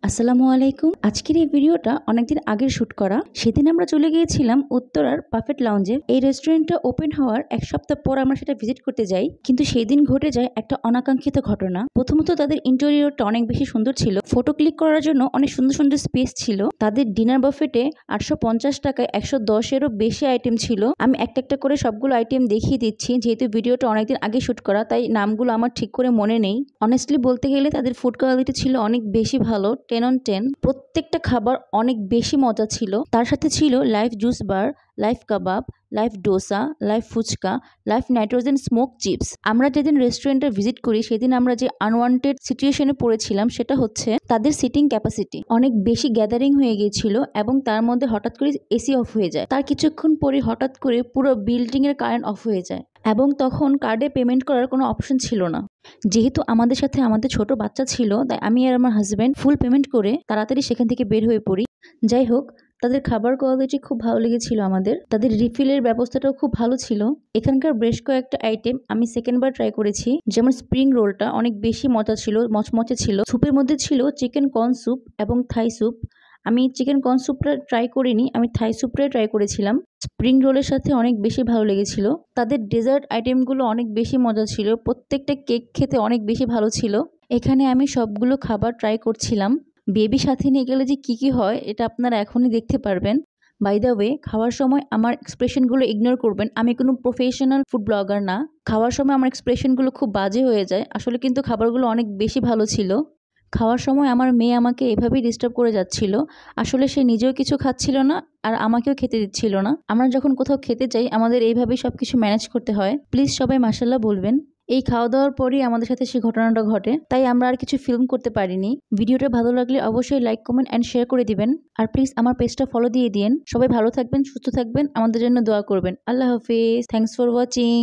আসসালামু আলাইকুম। আজকের এই ভিডিওটা অনেকদিন আগের শুট করা। সেদিন আমরা চলে গিয়েছিলাম উত্তরার পারফেক্ট লাউঞ্জে। এই রেস্টুরেন্টটা ওপেন হওয়ার এক সপ্তাহ পর আমরা সেটা ভিজিট করতে যাই, কিন্তু সেই দিন ঘটে যায় একটা অনাকাঙ্ক্ষিত ঘটনা। প্রথমত তাদের ইন্টেরিয়রটা অনেক বেশি সুন্দর ছিল, ফটো ক্লিক করার জন্য অনেক সুন্দর সুন্দর স্পেস ছিল। তাদের ডিনার বাফেটে 850 টাকায় 110-এরও বেশি আইটেম ছিল। আমি একটা একটা করে সবগুলো আইটেম দেখিয়ে দিচ্ছি, যেহেতু ভিডিওটা অনেকদিন আগে শুট করা তাই নামগুলো আমার ঠিক করে মনে নেই। অনেস্টলি বলতে গেলে তাদের ফুড কোয়ালিটি ছিল অনেক বেশি ভালো, 10 on 10। প্রত্যেকটা খাবার অনেক বেশি মজা ছিল। তার সাথে ছিল live juice bar, live kebab, live dosa, live phuchka, live nitrogen smoke chips. আমরা যেদিন রেস্টুরেন্টে ভিজিট করি সেদিন আমরা যে আনওয়ান্টেড সিচুয়েশনে পড়েছিলাম সেটা হচ্ছে তাদের সিটিং ক্যাপাসিটি অনেক বেশি গ্যাদারিং হয়ে গিয়েছিল এবং তার মধ্যে হঠাৎ করে এসি অফ হয়ে যায়। তার কিছুক্ষণ পরে হঠাৎ করে পুরো বিল্ডিং এর কারেন্ট অফ হয়ে যায় এবং তখন কার্ডে পেমেন্ট করার কোনো অপশন ছিল না। যেহেতু আমাদের সাথে আমাদের ছোট বাচ্চা ছিল তাই আমি আর আমার হাজব্যান্ড ফুল পেমেন্ট করে তাড়াতাড়ি সেখান থেকে বের হয়ে পড়ি। যাই হোক, তাদের খাবার কোয়ালিটি খুব ভালো লেগেছিল আমাদের। তাদের রিফিলের ব্যবস্থাটাও খুব ভালো ছিল। এখানকার বেশ কয়েকটা আইটেম আমি সেকেন্ডবার ট্রাই করেছি, যেমন স্প্রিং রোলটা অনেক বেশি মজা ছিল, মচমচে ছিল। স্যুপের মধ্যে ছিল চিকেন কর্ন স্যুপ এবং থাই স্যুপ। আমি চিকেন কর্ন স্যুপটা ট্রাই করিনি, আমি থাই স্যুপটাই ট্রাই করেছিলাম। স্প্রিং রোলের সাথে অনেক বেশি ভালো লেগেছিল। তাদের ডেজার্ট আইটেমগুলো অনেক বেশি মজা ছিল, প্রত্যেকটা কেক খেতে অনেক বেশি ভালো ছিল। এখানে আমি সবগুলো খাবার ট্রাই করছিলাম। বেবি সাথে নিয়ে গেলে যে কি হয় এটা আপনারা এখনই দেখতে পারবেন। বাই দ্য ওয়ে, খাওয়ার সময় আমার এক্সপ্রেশনগুলো ইগনোর করবেন, আমি কোনো প্রফেশনাল ফুড ব্লগার না। খাওয়ার সময় আমার এক্সপ্রেশনগুলো খুব বাজে হয়ে যায় আসলে, কিন্তু খাবারগুলো অনেক বেশি ভালো ছিল। খাওয়ার সময় আমার মেয়ে আমাকে এভাবেই ডিস্টার্ব করে যাচ্ছিল। আসলে সে নিজেও কিছু খাচ্ছিল না আর আমাকেও খেতে দিচ্ছিল না। আমরা যখন কোথাও খেতে যাই আমাদের এইভাবেই সবকিছু ম্যানেজ করতে হয়। প্লিজ সবাই মাশাআল্লাহ বলবেন। এই খাওয়া দাওয়ার পরই আমাদের সাথে সেই ঘটনাটা ঘটে, তাই আমরা আর কিছু ফিল্ম করতে পারিনি। ভিডিওটা ভালো লাগলে অবশ্যই লাইক, কমেন্ট অ্যান্ড শেয়ার করে দিবেন। আর প্লিজ আমার পেজটা ফলো দিয়ে দিন। সবাই ভালো থাকবেন, সুস্থ থাকবেন, আমাদের জন্য দোয়া করবেন। আল্লাহ হাফিজ। Thanks for watching.